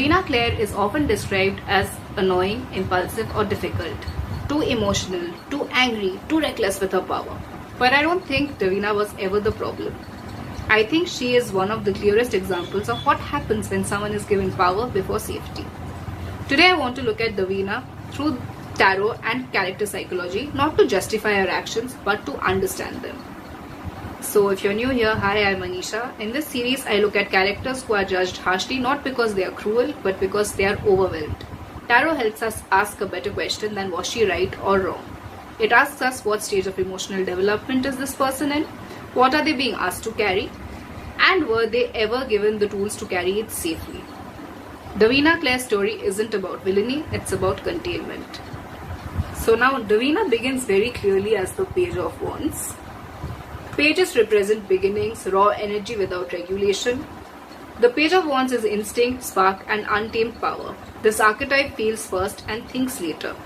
Davina Claire is often described as annoying, impulsive, or difficult, too emotional, too angry, too reckless with her power. But I don't think Davina was ever the problem. I think she is one of the clearest examples of what happens when someone is given power before safety. Today I want to look at Davina through tarot and character psychology, not to justify her actions, but to understand them. So if you're new here, hi, I'm Aniesha. In this series, I look at characters who are judged harshly not because they are cruel, but because they are overwhelmed. Tarot helps us ask a better question than was she right or wrong. It asks us what stage of emotional development is this person in, what are they being asked to carry, and were they ever given the tools to carry it safely. Davina Claire's story isn't about villainy, it's about containment. So now Davina begins very clearly as the Page of Wands. Pages represent beginnings, raw energy without regulation. The Page of Wands is instinct, spark, and untamed power. This archetype feels first and thinks later.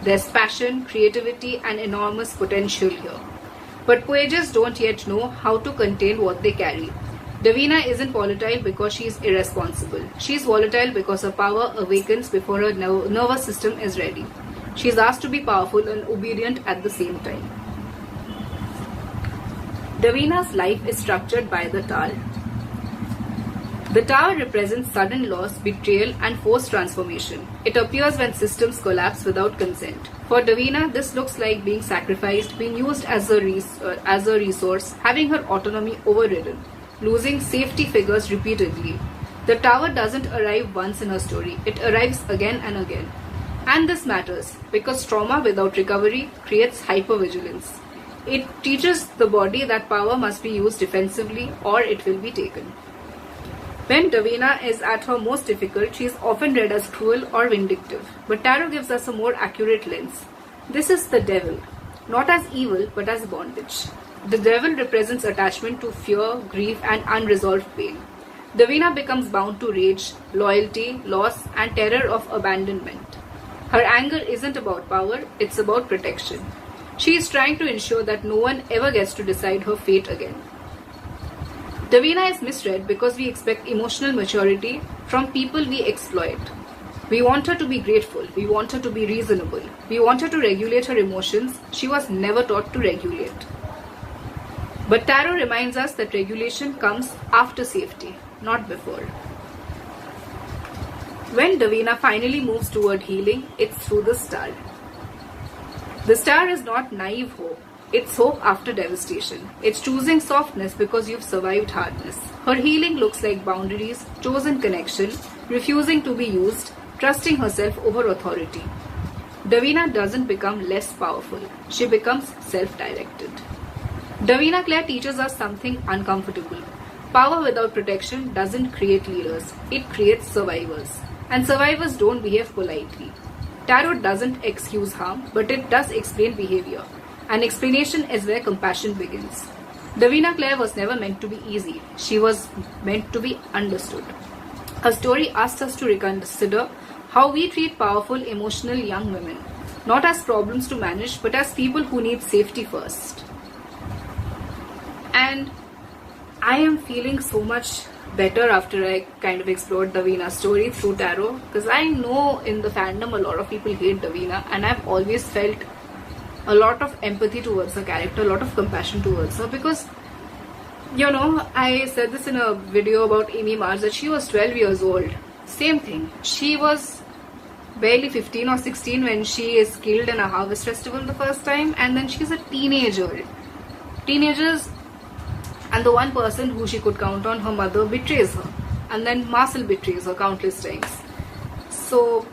There's passion, creativity, and enormous potential here. But pages don't yet know how to contain what they carry. Davina isn't volatile because she is irresponsible. She is volatile because her power awakens before her nervous system is ready. She is asked to be powerful and obedient at the same time. Davina's life is structured by the Tower. The Tower represents sudden loss, betrayal, and forced transformation. It appears when systems collapse without consent. For Davina, this looks like being sacrificed, being used as a resource, having her autonomy overridden, losing safety figures repeatedly. The Tower doesn't arrive once in her story, it arrives again and again. And this matters because trauma without recovery creates hypervigilance. It teaches the body that power must be used defensively or it will be taken. When Davina is at her most difficult, she is often read as cruel or vindictive. But tarot gives us a more accurate lens. This is the devil, not as evil but as bondage. The devil represents attachment to fear, grief, and unresolved pain. Davina becomes bound to rage, loyalty, loss, and terror of abandonment. Her anger isn't about power, it's about protection. She is trying to ensure that no one ever gets to decide her fate again. Davina is misread because we expect emotional maturity from people we exploit. We want her to be grateful, we want her to be reasonable, we want her to regulate her emotions. She was never taught to regulate. But tarot reminds us that regulation comes after safety, not before. When Davina finally moves toward healing, it's through the Star. The Star is not naive hope. It's hope after devastation. It's choosing softness because you've survived hardness. Her healing looks like boundaries, chosen connection, refusing to be used, trusting herself over authority. Davina doesn't become less powerful. She becomes self-directed. Davina Claire teaches us something uncomfortable. Power without protection doesn't create leaders. It creates survivors. And survivors don't behave politely. Tarot doesn't excuse harm, but it does explain behavior. And explanation is where compassion begins. Davina Claire was never meant to be easy. She was meant to be understood. Her story asks us to reconsider how we treat powerful, emotional young women. Not as problems to manage, but as people who need safety first. And I am feeling so much better after I kind of explored Davina's story through tarot, because I know in the fandom a lot of people hate Davina, and I've always felt a lot of empathy towards her character, a lot of compassion towards her, because I said this in a video about Amy March that she was 12 years old. Same thing. She was barely 15 or 16 when she is killed in a harvest festival the first time, and then she's a teenager. Teenagers, and the one person who she could count on, her mother, betrays her. And then Marcel betrays her countless times. So,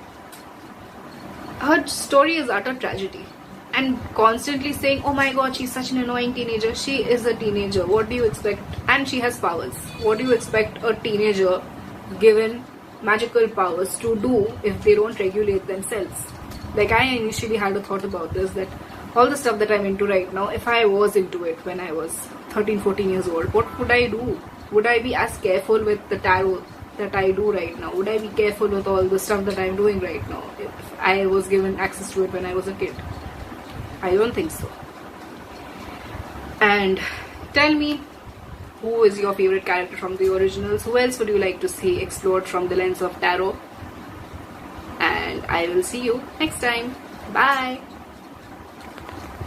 her story is utter tragedy. And constantly saying, oh my god, she's such an annoying teenager. She is a teenager. What do you expect? And she has powers. What do you expect a teenager given magical powers to do if they don't regulate themselves? Like, I initially had a thought about this, that all the stuff that I'm into right now, if I was into it when I was 13, 14 years old, what would I do? Would I be as careful with the tarot that I do right now? Would I be careful with all the stuff that I'm doing right now if I was given access to it when I was a kid? I don't think so. And tell me, who is your favorite character from the originals? Who else would you like to see explored from the lens of tarot? I will see you next time. Bye.